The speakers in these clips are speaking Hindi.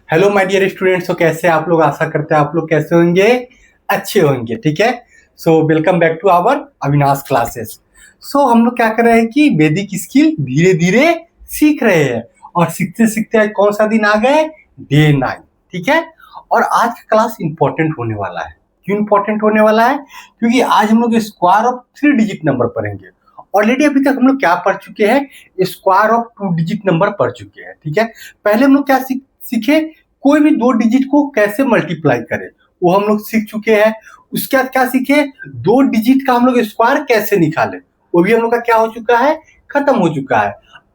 Hello my dear students. तो कैसे आप लोग? आशा करते हैं आप लोग कैसे होंगे, अच्छे होंगे। ठीक है। So welcome back to our Avinash classes. So हम लोग क्या कर रहे हैं कि वैदिक स्किल धीरे धीरे सीख रहे हैं और सीखते सीखते आज कौन सा दिन आ गए, डे 9। ठीक है। और आज का क्लास इंपॉर्टेंट होने वाला है। क्यों इंपॉर्टेंट होने वाला है? क्योंकि आज हम लोग स्क्वायर ऑफ 3 डिजिट नंबर पढ़ेंगे। ऑलरेडी अभी तक हम लोग क्या पढ़ चुके हैं, स्क्वायर ऑफ 2 डिजिट नंबर पढ़ चुके हैं। ठीक है। पहले हम लोग क्या सीखे, कोई भी 2 डिजिट को कैसे मल्टीप्लाई करें, वो हम लोग सीख चुके हैं। उसके बाद क्या सीखे, 2 डिजिट का हम लोग स्क्वायर कैसे निकालें, वो भी हम लोग का क्या हो चुका है, खत्म हो चुका है।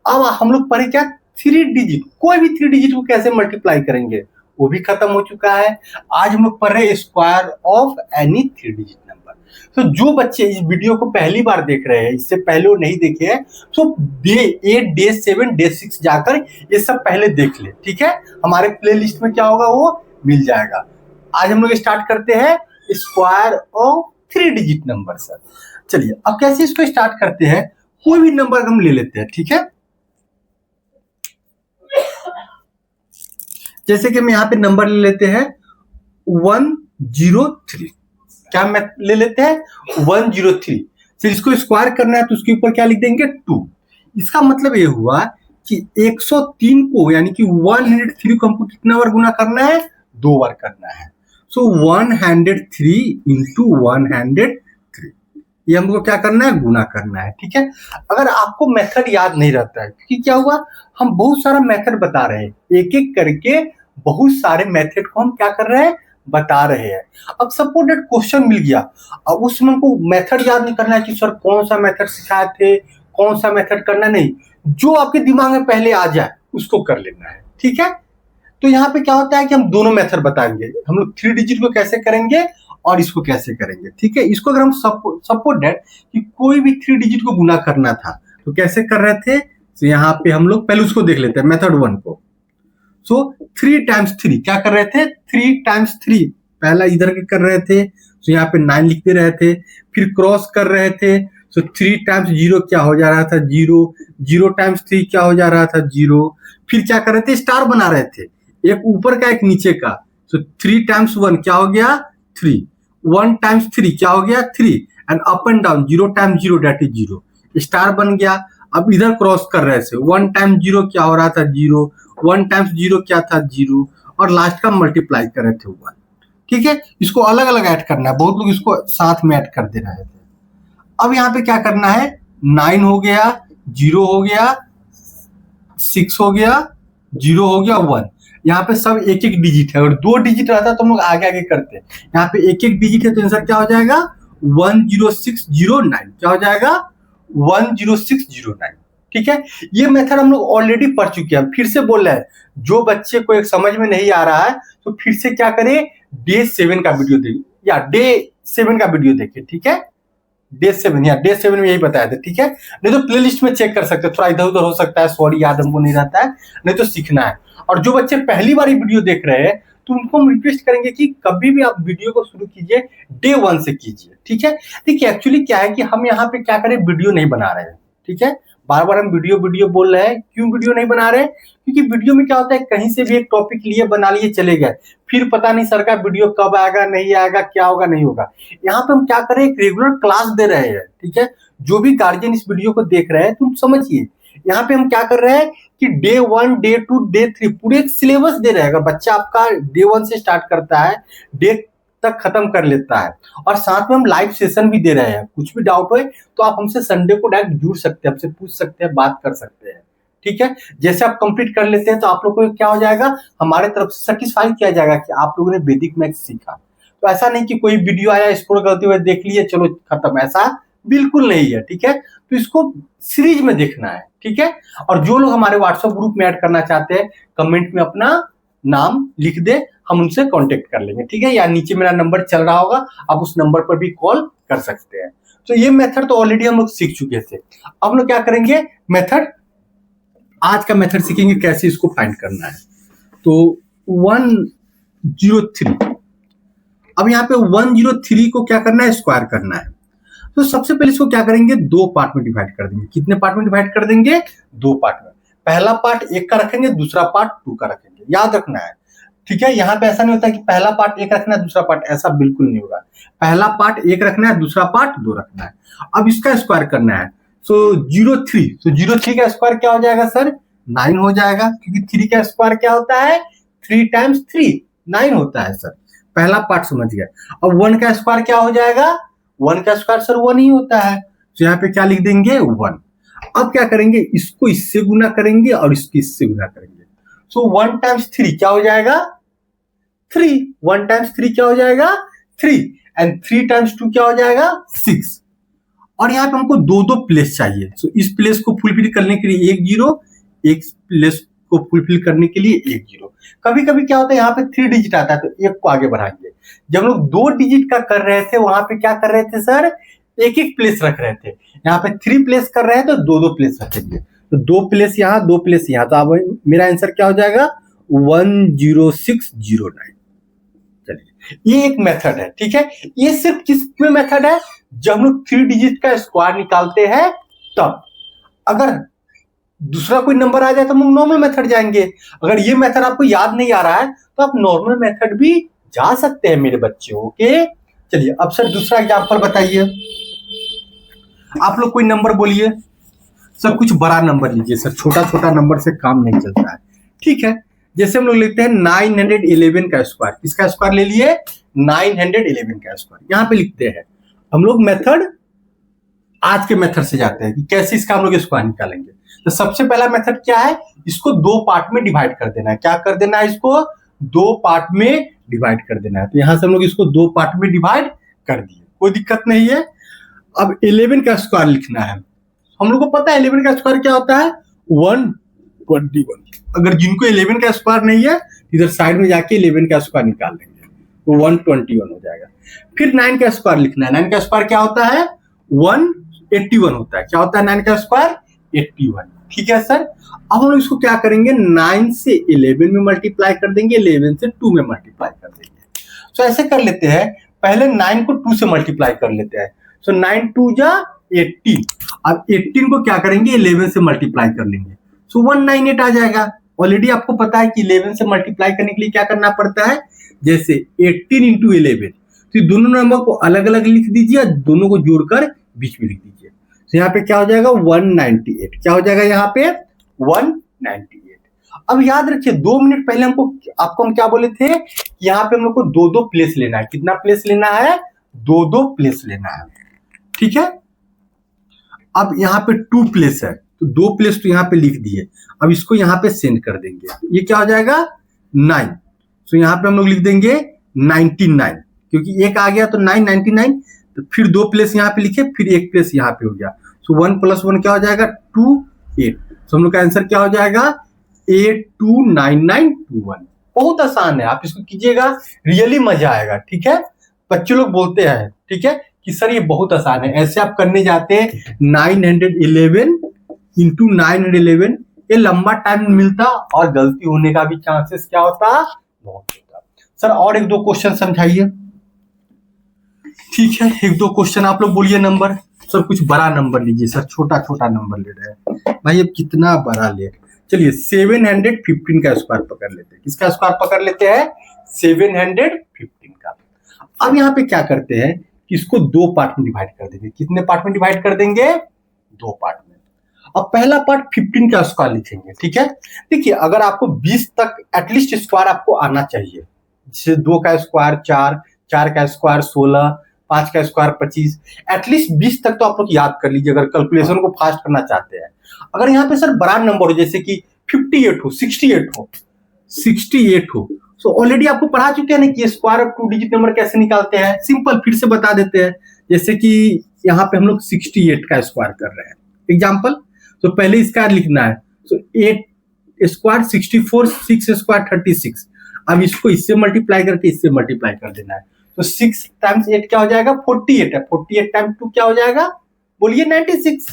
अब हम लोग पढ़े क्या, 3 डिजिट, कोई भी 3 डिजिट को कैसे मल्टीप्लाई करेंगे, वो भी खत्म हो चुका है। आज हम लोग पढ़ रहे हैं square of any 3 digit number. तो जो बच्चे इस वीडियो को पहली बार देख रहे हैं, इससे पहले वो नहीं देखे हैं, तो डे 8, डे 7, डे 6 जाकर ये सब पहले देख ले। ठीक है। हमारे प्ले लिस्ट में क्या होगा, वो मिल जाएगा। आज हम लोग स्टार्ट करते हैं square of 3 digit number. Sir चलिए अब कैसे इसको स्टार्ट करते हैं, कोई भी नंबर हम ले लेते हैं। ठीक है। जैसे कि हम यहाँ पे नंबर ले लेते हैं 103। क्या मैं ले लेते हैं 103। फिर इसको स्क्वायर करना है तो उसके ऊपर क्या लिख देंगे, 2। इसका मतलब ये हुआ कि 103 को यानी कि 103 को हमको कितना बार गुना करना है, 2 बार करना है। सो 103 इंटू 103, ये हमको क्या करना है, गुना करना है। ठीक है। अगर आपको मेथड याद नहीं रहता है, क्योंकि क्या हुआ, हम बहुत सारा मेथड बता रहे हैं, एक एक करके बहुत सारे मेथड को हम क्या कर रहे हैं, बता रहे हैं। अब सपोज दैट क्वेश्चन मिल गया, अब उसमें हमको मेथड याद नहीं करना है कि सर कौन सा मेथड सिखाए थे, कौन सा मेथड करना, नहीं, जो आपके दिमाग में पहले आ जाए उसको कर लेना है। ठीक है। तो यहाँ पे क्या होता है कि हम दोनों मेथड बताएंगे, हम लोग 3 डिजिट को कैसे करेंगे और इसको कैसे करेंगे। ठीक है। इसको अगर हम सपोज दैट कि कोई भी 3 डिजिट को गुना करना था तो कैसे कर रहे थे, तो यहाँ पे हम लोग पहले उसको देख लेते हैं, मेथड 1 को। सो 3 टाइम्स 3 क्या कर रहे थे, 3 टाइम्स 3 पहला इधर के कर रहे थे, तो यहाँ पे 9 लिखते रहे थे, फिर क्रॉस कर रहे थे। सो 3 टाइम्स 0 क्या हो जा रहा था, 0। 0 टाइम्स 3 क्या हो जा रहा था, 0। फिर क्या कर रहे थे, स्टार बना रहे थे, एक ऊपर का एक नीचे का। सो 3 टाइम्स 1 क्या हो गया, 3। 1 टाइम्स 3 क्या हो गया, 3। And up and down 0 times 0 that is 0, star बन गया। अब इधर क्रॉस कर रहे थे, 1 टाइम्स 0 क्या हो रहा था, 0। 1 टाइम्स 0 क्या था, 0। और लास्ट का मल्टीप्लाई कर रहे थे 1। ठीक है। इसको अलग अलग ऐड करना है, बहुत लोग इसको साथ में ऐड कर दे रहे थे। अब यहाँ पे क्या करना है, 9 हो गया, 0 हो गया, 6 हो गया, 0 हो गया, 1। यहाँ पे सब एक एक डिजिट है, अगर 2 डिजिट रहता तो हम लोग आगे आगे करते हैं। यहाँ पे एक एक डिजिट है तो आंसर क्या हो जाएगा, 10609। क्या हो जाएगा, 10609। ठीक है। ये मेथड हम लोग ऑलरेडी पढ़ चुके हैं, फिर से बोल रहे हैं, जो बच्चे को एक समझ में नहीं आ रहा है तो फिर से क्या करें, डे 7 का वीडियो देखिए या डे 7 का वीडियो देखिए। ठीक है। डे 7 या डे 7 में यही बताया था। ठीक है। नहीं तो प्लेलिस्ट में चेक कर सकते हैं, थोड़ा इधर उधर हो सकता है, सॉरी याद हमको नहीं रहता है, नहीं तो सीखना है। और जो बच्चे पहली बार वीडियो देख रहे हैं तो उनको हम रिक्वेस्ट करेंगे कि कभी भी आप वीडियो को शुरू कीजिए डे 1 से कीजिए। ठीक है। देखिए एक्चुअली क्या है कि हम यहाँ पे क्या करें, वीडियो नहीं बना रहे हैं। ठीक है। बार बार हम वीडियो वीडियो बोल रहे हैं, क्यों वीडियो नहीं बना रहे, क्योंकि वीडियो में क्या होता है, कहीं से भी एक टॉपिक लिए बना लिए चले गए, फिर पता नहीं सर का वीडियो कब आएगा, नहीं आएगा, क्या होगा, नहीं होगा। यहाँ पे हम क्या करें, एक रेगुलर क्लास दे रहे हैं। ठीक है। जो भी गार्जियन इस वीडियो को देख रहे हैं तुम समझिए, यहाँ पे हम क्या कर रहे हैं कि डे 1, डे 2, डे 3 पूरे एक सिलेबस दे रहे हैं। अगर बच्चा आपका डे 1 से स्टार्ट करता है, डे तक खत्म कर लेता है, और साथ में हम लाइव सेशन भी दे रहे हैं। कुछ भी डाउट हो तो आप हमसे संडे को डायरेक्ट जुड़ सकते हैं, हमसे पूछ सकते हैं, बात कर सकते हैं। ठीक है। जैसे आप कंप्लीट कर लेते हैं तो आप लोग को क्या हो जाएगा, हमारे तरफ से सेटिस्फाई किया जाएगा कि आप लोगों ने वैदिक मैथ्स सीखा। तो ऐसा नहीं कि कोई वीडियो आया, स्क्रॉल करते हुए देख लिए, चलो खत्म, ऐसा बिल्कुल नहीं है। ठीक है। तो इसको सीरीज में देखना है। ठीक है। और जो लोग हमारे व्हाट्सएप ग्रुप में ऐड करना चाहते हैं, कमेंट में अपना नाम लिख दे, हम उनसे कांटेक्ट कर लेंगे। ठीक है। या नीचे मेरा नंबर चल रहा होगा, आप उस नंबर पर भी कॉल कर सकते हैं। तो ये मेथड तो ऑलरेडी हम लोग सीख चुके थे। अब हम लोग क्या करेंगे, मेथड, आज का मेथड सीखेंगे कैसे इसको फाइंड करना है। तो 103, अब यहाँ पे 103 को क्या करना है, स्क्वायर करना है। तो सबसे पहले इसको क्या करेंगे, 2 पार्ट में डिवाइड कर देंगे। कितने पार्ट में डिवाइड कर देंगे, 2 पार्ट में। पहला पार्ट 1 का रखेंगे, दूसरा पार्ट 2 का रखेंगे। याद रखना है, ठीक है, यहाँ पे ऐसा नहीं होता कि पहला पार्ट एक रखना है दूसरा पार्ट, ऐसा बिल्कुल नहीं होगा। पहला पार्ट एक रखना है दूसरा पार्ट 2 रखना है। अब इसका स्क्वायर करना है, सो 03, तो 03 का स्क्वायर क्या हो जाएगा सर 9 हो जाएगा, क्योंकि 3 का स्क्वायर क्या होता है 3 टाइम्स 3 9 होता है सर। पहला पार्ट समझ गए। अब 1 का स्क्वायर क्या हो जाएगा, 1 का स्क्वायर सर 1 ही होता है, तो यहाँ पे क्या लिख देंगे 1। अब क्या करेंगे, इसको इससे गुना करेंगे और इसको इससे गुना करेंगे। सो 1 टाइम्स 3 क्या हो जाएगा 3, 1 टाइम्स 3 क्या हो जाएगा 3, एंड 3 टाइम्स 2 क्या हो जाएगा 6। और यहाँ पे हमको 2 प्लेस चाहिए, सो इस प्लेस को फुलफिल करने के लिए 1 0, एक प्लेस को फुलफिल करने के लिए 1 0। कभी कभी क्या होता है यहाँ पे 3 डिजिट आता है तो 1 को आगे बढ़ाएंगे। जब हम लोग 2 डिजिट का कर रहे थे वहां पे क्या कर रहे थे सर, एक प्लेस रख रहे थे। यहाँ पे 3 प्लेस कर रहे हैं तो 2 प्लेस रखेंगे, तो 2 प्लेस यहाँ 2 प्लेस यहाँ, तो अब मेरा आंसर क्या हो जाएगा 10609। चलिए, ये एक मेथड है, ठीक है। ये सिर्फ किस में मेथड है, जब हम लोग 3 डिजिट का स्क्वायर निकालते हैं तब। अगर दूसरा कोई नंबर आ जाए तो हम लोग नॉर्मल मेथड जाएंगे। अगर ये मेथड आपको याद नहीं आ रहा है तो आप नॉर्मल मेथड भी जा सकते हैं मेरे बच्चे, ओके। चलिए, अब सर दूसरा एग्जांपल बताइए। आप लोग कोई नंबर बोलिए सर, कुछ बड़ा नंबर लीजिए सर, छोटा छोटा नंबर से काम नहीं चलता है, ठीक है। जैसे हम लोग लिखते हैं 911 का स्क्वायर, किसका स्क्वायर ले लिए 911 का स्क्वायर। यहाँ पे लिखते हैं हम लोग मेथड, आज के मेथड से जाते हैं कि कैसे इसका हम लोग स्क्वायर निकालेंगे। तो सबसे पहला मेथड क्या है, इसको 2 पार्ट में डिवाइड कर देना है। क्या कर देना है, इसको 2 पार्ट में डिवाइड कर देना है। तो यहां से हम लोग इसको 2 पार्ट में डिवाइड कर दिए, कोई दिक्कत नहीं है। अब 11 का स्क्वायर लिखना है। हम लोग को पता है 11 का स्क्वायर क्या होता है 121। अगर जिनको 11 का स्क्वायर नहीं है इधर साइड में जाके 11 का स्क्वायर निकाल लेंगे तो 121 हो जाएगा। फिर 9 का स्क्वायर लिखना है। 9 का स्क्वायर क्या होता है 181 होता है। क्या होता है 9 का स्क्वायर 81, ठीक है सर। अब हम लोग इसको क्या करेंगे 9 से 11 में मल्टीप्लाई कर देंगे, 11 से 2 में मल्टीप्लाई कर देंगे। तो ऐसे कर लेते हैं, पहले 9 को 2 से मल्टीप्लाई कर लेते हैं। सो 9 2 जा 18। अब 18 को क्या करेंगे 11 से मल्टीप्लाई कर लेंगे, सो 198 आ जाएगा। ऑलरेडी आपको पता है कि 11 से मल्टीप्लाई करने के लिए क्या करना पड़ता है, जैसे 18 इंटू 11, तो दोनों नंबर को अलग अलग लिख दीजिए, दोनों को जोड़कर बीच में लिख दीजिए। तो यहाँ पे क्या हो जाएगा 198, क्या हो जाएगा यहाँ पे 198। अब याद रखिए 2 मिनट पहले आपको हम क्या बोले थे, यहाँ पे हम लोग को 2 प्लेस लेना है। कितना प्लेस लेना है 2 प्लेस लेना है, ठीक है। अब यहाँ पे 2 प्लेस है तो 2 प्लेस तो यहाँ पे लिख दिए। अब इसको यहाँ पे सेंड कर देंगे, ये क्या हो जाएगा 9। तो यहाँ पे हम लोग लिख देंगे 99, क्योंकि एक आ गया तो 999। तो फिर 2 प्लेस यहाँ पे लिखे, फिर 1 प्लेस यहाँ पे हो गया। सो 1 + 1 क्या हो जाएगा 2 8। तो हम लोग का आंसर क्या हो जाएगा 829921। बहुत आसान है, आप इसको कीजिएगा, रियली मजा आएगा, ठीक है। बच्चे लोग बोलते हैं, ठीक है, कि सर ये बहुत आसान है। ऐसे आप करने जाते हैं 911 इंटू 911, ये लंबा टाइम मिलता और गलती होने का भी चांसेस क्या होता बहुत होता। सर और 1-2 क्वेश्चन समझाइए, ठीक है। 1-2 क्वेश्चन आप लोग बोलिए। नंबर सर कुछ बड़ा नंबर लीजिए सर, छोटा छोटा नंबर ले रहे हैं भाई, अब कितना बड़ा ले। चलिए 715 का स्क्वायर पकड़ लेते हैं। किसका स्क्वायर पकड़ लेते हैं 715 का। अब यहाँ पे क्या करते हैं कि इसको 2 पार्ट में डिवाइड कर देंगे। कितने पार्ट में डिवाइड कर देंगे 2 पार्ट में। अब पहला पार्ट 15 का स्क्वायर लिखेंगे, ठीक है। देखिए अगर आपको 20 तक एटलीस्ट स्क्वायर आपको आना चाहिए, जैसे 2 का स्क्वायर 4, 4 का स्क्वायर 16, 5 का स्क्वायर 25, एटलीस्ट 20 तक तो आप लोग याद कर लीजिए अगर कैलकुलेशन को फास्ट करना चाहते हैं। अगर यहाँ पे सर बड़ा नंबर हो, जैसे कि 58 हो, 68 हो, तो ऑलरेडी आपको पढ़ा चुके हैं ना कि स्क्वायर ऑफ 2 डिजिट नंबर कैसे निकालते हैं। सिंपल फिर से बता देते हैं। जैसे कि यहाँ पे हम लोग 68 का स्क्वायर कर रहे हैं एग्जाम्पल, तो पहले इसका लिखना है। तो 8 स्क्वायर 64, 6 स्क्वायर 36। अब इसको इससे मल्टीप्लाई करके इससे मल्टीप्लाई कर देना है। तो 6 टाइम्स 8 क्या हो जाएगा 48 है। 48 टाइम्स 2 क्या हो जाएगा बोलिए 96। तो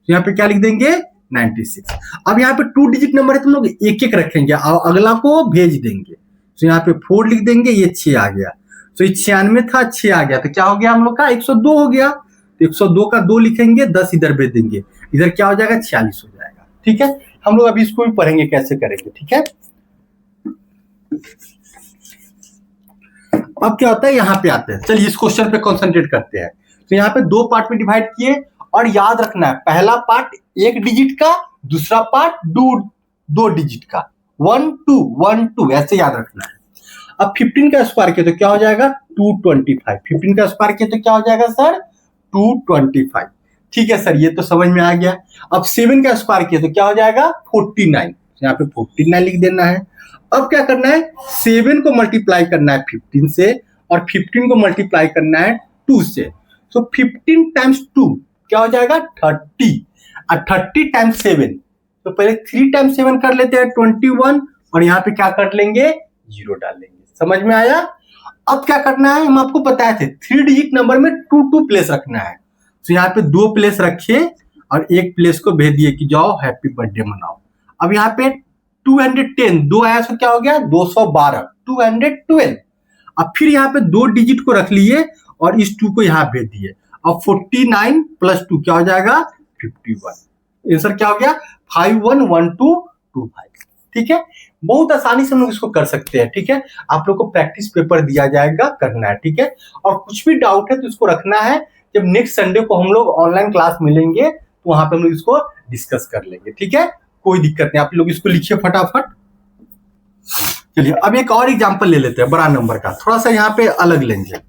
यहाँ पे क्या लिख देंगे 96। अब यहाँ पे 2 डिजिट नंबर है तो हम लोग एक एक रखेंगे और अगला को भेज देंगे। तो यहाँ पे 4 लिख देंगे, ये 6 आ गया। तो ये 96 था, 6 आ गया, तो क्या हो गया हम लोग का 102 हो गया। तो 102 का 2 लिखेंगे, 10 इधर भेज देंगे, इधर क्या हो जाएगा 46 हो जाएगा, ठीक है। हम लोग अभी इसको भी पढ़ेंगे कैसे करेंगे, ठीक है। अब क्या होता है, यहाँ पे आते हैं, चलिए इस क्वेश्चन पे कॉन्सेंट्रेट करते हैं। तो यहाँ पे दो पार्ट में डिवाइड किए, और याद रखना है पहला पार्ट 1 डिजिट का, दूसरा पार्ट 2 डिजिट का, 1 2 1 2 ऐसे याद रखना है। अब 15 का स्क्वायर किया तो क्या हो जाएगा 225, 15 का स्क्वायर किया तो क्या हो जाएगा सर 225। ठीक है सर, ये तो समझ में आ गया। अब 7 का स्क्वायर किया तो क्या हो जाएगा 49, यहाँ पे 49 लिख देना है। अब क्या करना है, 7 को मल्टीप्लाई करना है 15 से, और 15 को मल्टीप्लाई करना है 2 से। सो 15 टाइम्स 2 क्या हो जाएगा 30, और 30 टाइम्स 7, तो पहले 3 टाइम्स 7 कर लेते हैं 21, और यहाँ पे क्या कर लेंगे 0 डाल लेंगे। समझ में आया। अब क्या करना है, हम आपको बताए थे 3 डिजिट नंबर में 2 प्लेस रखना है। तो यहाँ पे 2 प्लेस रखिए और एक प्लेस को भेज दिए कि जाओ हैप्पी बर्थडे मनाओ। अब यहाँ पे 210 2 आया तो क्या हो गया 212, 212। अब फिर यहाँ पे 2 डिजिट को रख लिए और इस 2 को यहाँ भेज दिए। अब 49 प्लस 2 क्या हो जाएगा 51। आंसर क्या हो गया 511225। ठीक है, बहुत आसानी से हम लोग इसको कर सकते हैं। ठीक है, आप लोग को प्रैक्टिस पेपर दिया जाएगा, करना है। ठीक है, और कुछ भी डाउट है तो इसको रखना है, जब नेक्स्ट संडे को हम लोग ऑनलाइन क्लास मिलेंगे तो वहां पे हम लोग इसको डिस्कस कर लेंगे। ठीक है, कोई दिक्कत नहीं, आप लोग इसको लिखिए फटाफट। चलिए अब एक और एग्जांपल ले लेते हैं बड़ा नंबर का, थोड़ा सा यहाँ पे अलग लेंगे।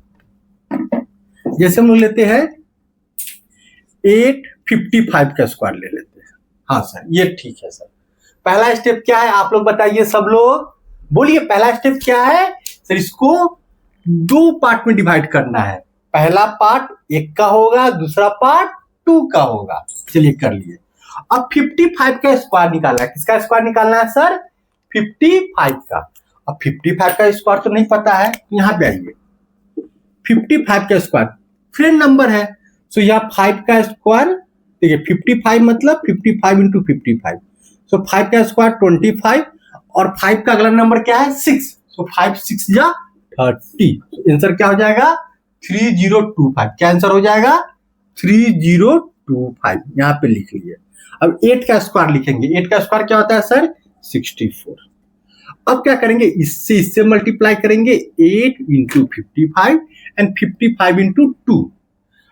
जैसे हम लोग लेते हैं 855 का स्क्वायर ले लेते हैं। हाँ सर, ये ठीक है सर। पहला स्टेप क्या है आप लोग बताइए, सब लोग बोलिए पहला स्टेप क्या है सर। इसको 2 पार्ट में डिवाइड करना है, पहला पार्ट 1 का होगा, दूसरा पार्ट 2 का होगा। चलिए कर लिए। अब 55 का स्क्वायर निकालना है, किसका स्क्वायर निकालना है सर 55 का। अब 55 का स्क्वायर तो नहीं पता है, यहां पे आइए 55 का स्क्वायर फ्रेंड नंबर है, सो यहाँ 5 का स्क्वायर, देखिए 55 मतलब 55 इंटू 55, सो 5 का स्क्वायर 25, और 5 का अगला नंबर क्या है 6, सो 5 6 जा 30। आंसर क्या हो जाएगा 3025। क्या आंसर हो जाएगा 3025, यहाँ पे लिख लीजिए। अब 8 का स्क्वायर लिखेंगे, 8 का स्क्वायर क्या होता है सर 64। अब क्या करेंगे, इससे मल्टीप्लाई करेंगे 8 इंटू 55 एंड 55 इंटू 2।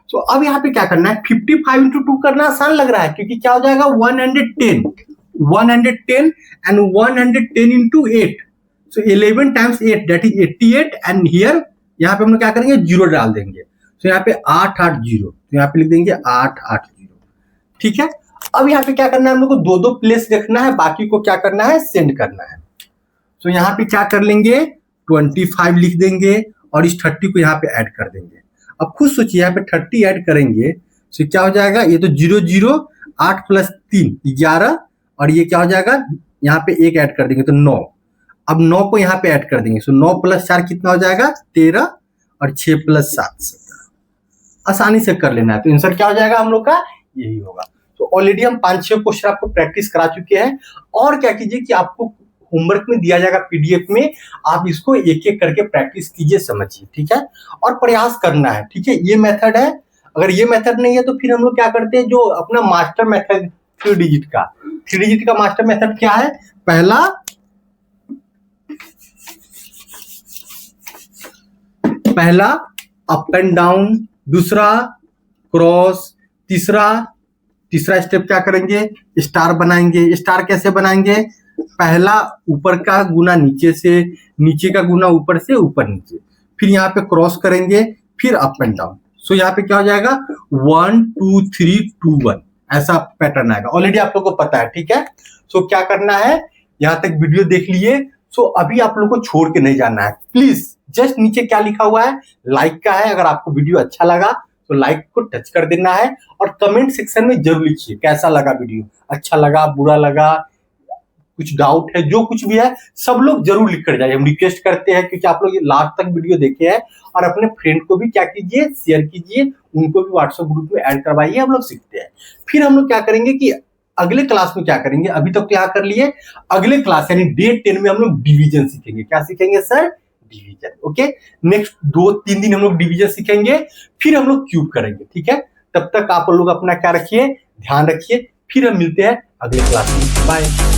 तो अब यहाँ पे क्या करना है 55 इंटू 2 करना आसान लग रहा है, क्योंकि क्या हो जाएगा 110 and 110 into 8, so 11 times 8 that is 88, and here यहाँ पे हम लोग क्या करेंगे 0 डाल देंगे। तो यहाँ पे 880, तो यहाँ पे लिख देंगे 880। ठीक है, अब यहाँ पे क्या करना है हम लोग को 2 प्लेस रखना है, बाकी को क्या करना है सेंड करना है। तो यहाँ पे क्या कर लेंगे 25 लिख देंगे और इस 30 को यहाँ पे ऐड कर देंगे। अब खुद सोचिए यहाँ पे 30 ऐड करेंगे तो क्या हो जाएगा, ये तो 0 0, 8 प्लस 3 11, और ये क्या हो जाएगा यहाँ पे 1 ऐड कर देंगे तो 9। अब 9 को यहाँ पे ऐड कर देंगे, सो 9 प्लस 4 कितना हो जाएगा 13, और 6 प्लस 7 17। आसानी से कर लेना है, तो आंसर क्या हो जाएगा हम लोग का यही होगा। तो ऑलरेडी हम 5-6 क्वेश्चन आपको प्रैक्टिस करा चुके हैं। और क्या कीजिए कि आपको होमवर्क में दिया जाएगा पीडीएफ में, आप इसको एक एक करके प्रैक्टिस कीजिए, समझिए। ठीक है, और प्रयास करना है। ठीक है, ये मेथड है। अगर ये मेथड नहीं है तो फिर हम लोग क्या करते हैं, जो अपना मास्टर मेथड 3 डिजिट का मास्टर मेथड क्या है, पहला अप एंड डाउन, दूसरा क्रॉस, तीसरा स्टेप क्या करेंगे स्टार बनाएंगे। स्टार कैसे बनाएंगे, पहला ऊपर का गुना नीचे से, नीचे का गुना ऊपर से, ऊपर नीचे, फिर यहाँ पे क्रॉस करेंगे, फिर अप एंड डाउन। सो यहाँ पे क्या हो जाएगा 1 2 3 2 1, ऐसा पैटर्न आएगा। ऑलरेडी आप लोग को पता है। ठीक है, सो क्या करना है, यहाँ तक वीडियो देख लिए। सो अभी आप लोग को छोड़ के नहीं जाना है, प्लीज। जस्ट नीचे क्या लिखा हुआ है, लाइक का है। अगर आपको वीडियो अच्छा लगा तो लाइक को टच कर देना है, और कमेंट सेक्शन में जरूर लिखिए कैसा लगा वीडियो, अच्छा लगा, बुरा लगा, कुछ डाउट है, जो कुछ भी है सब लोग जरूर लिख कर जाइए। हम रिक्वेस्ट करते हैं, क्योंकि आप लोग लास्ट तक वीडियो देखे हैं, और अपने फ्रेंड को भी क्या कीजिए शेयर कीजिए, उनको भी व्हाट्सएप ग्रुप में ऐड करवाइए। हम लोग सीखते हैं। फिर हम लोग क्या करेंगे कि अगले क्लास में क्या करेंगे, अभी तक तो क्या कर लिए, अगले क्लास यानी डे 10 में हम लोग डिवीजन सीखेंगे। क्या सीखेंगे सर, डिवीजन। ओके, नेक्स्ट 2-3 दिन हम लोग डिवीजन सीखेंगे, फिर हम लोग क्यूब करेंगे। ठीक है, तब तक आप लोग अपना क्या रखिए, ध्यान रखिए। फिर हम मिलते हैं अगले क्लास में। बाय।